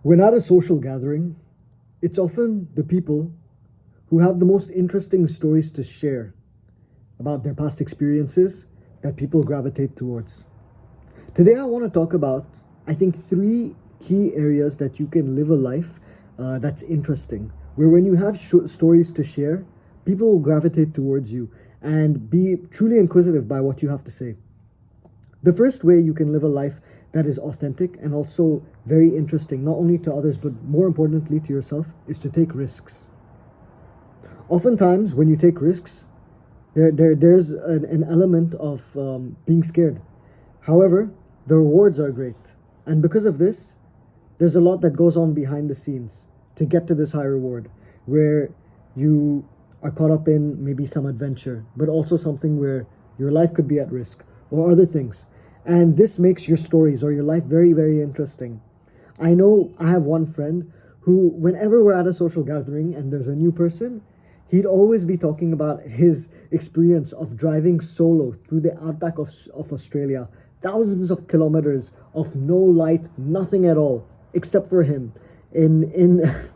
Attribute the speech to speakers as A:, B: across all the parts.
A: When at a social gathering, it's often the people who have the most interesting stories to share about their past experiences that people gravitate towards. Today, I want to talk about, I think, three key areas that you can live a life that's interesting, where when you have stories to share, people will gravitate towards you and be truly inquisitive by what you have to say. The first way you can live a life that is authentic and also very interesting, not only to others, but more importantly to yourself, is to take risks. Oftentimes, when you take risks, there's an element of being scared. However, the rewards are great. And because of this, there's a lot that goes on behind the scenes to get to this high reward, where you are caught up in maybe some adventure, but also something where your life could be at risk or other things. And this makes your stories or your life very, very interesting. I know I have one friend who, whenever we're at a social gathering and there's a new person, he'd always be talking about his experience of driving solo through the outback of Australia, thousands of kilometers of no light, nothing at all, except for him, in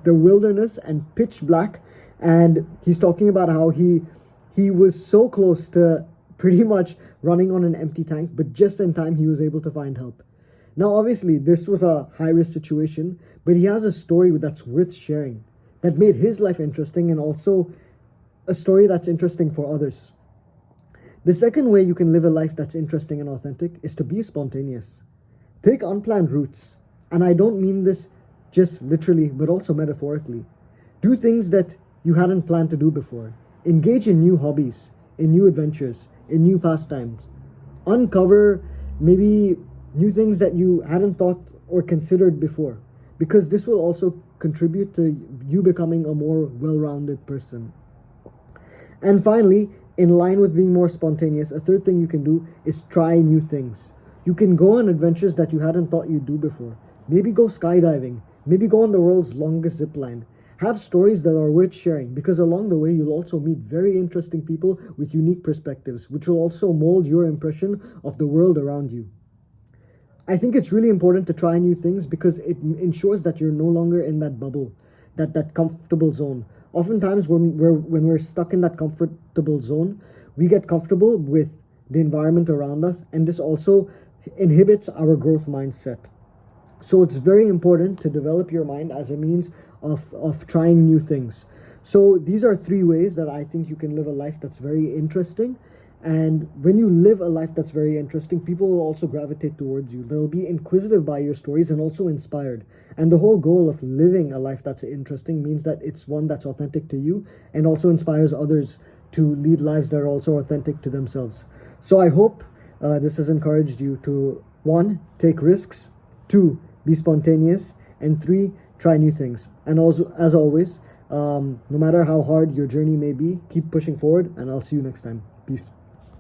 A: the wilderness and pitch black. And he's talking about how he was so close to pretty much running on an empty tank, but just in time he was able to find help. Now, obviously, this was a high-risk situation, but he has a story that's worth sharing, that made his life interesting and also a story that's interesting for others. The second way you can live a life that's interesting and authentic is to be spontaneous. Take unplanned routes, and I don't mean this just literally, but also metaphorically. Do things that you hadn't planned to do before. Engage in new hobbies, in new adventures, in new pastimes. Uncover maybe new things that you hadn't thought or considered before, because this will also contribute to you becoming a more well-rounded person. And finally, in line with being more spontaneous, a third thing you can do is try new things. You can go on adventures that you hadn't thought you'd do before. Maybe go skydiving. Maybe go on the world's longest zip line. Have stories that are worth sharing, because along the way you'll also meet very interesting people with unique perspectives, which will also mold your impression of the world around you. I think it's really important to try new things because it ensures that you're no longer in that bubble, that comfortable zone. Oftentimes when we're stuck in that comfortable zone, we get comfortable with the environment around us, and this also inhibits our growth mindset. So it's very important to develop your mind as a means of trying new things. So these are three ways that I think you can live a life that's very interesting. And when you live a life that's very interesting, people will also gravitate towards you. They'll be inquisitive by your stories and also inspired. And the whole goal of living a life that's interesting means that it's one that's authentic to you and also inspires others to lead lives that are also authentic to themselves. So I hope this has encouraged you to, 1, take risks, 2, be spontaneous, and 3, try new things. And also, as always, no matter how hard your journey may be, keep pushing forward, and I'll see you next time. Peace.